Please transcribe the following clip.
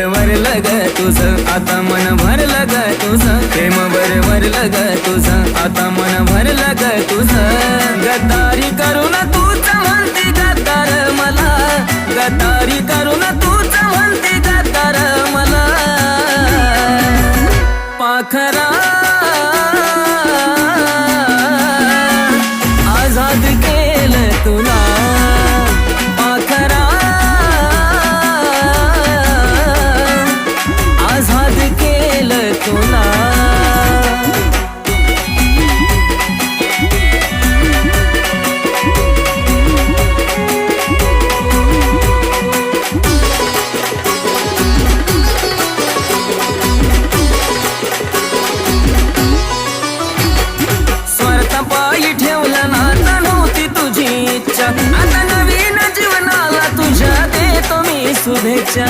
भरलं ग तुझं, आता मन भरलं ग तुझं, प्रेम भरलं ग तुझं, आता मन भरलं ग तुझं. गद्दारी करून तूच म्हणते गद्दार मला, गद्दारी करून तूच म्हणते गद्दार मला. पाखरा आझाद केलं तुला, पाखरा आझाद केलं तुला. स्वार्थापायी ठेवलं नाता नव्हती तुझी इच्छा, आता नवीन जीवनाला तुझ्या देतो मी शुभेच्छा.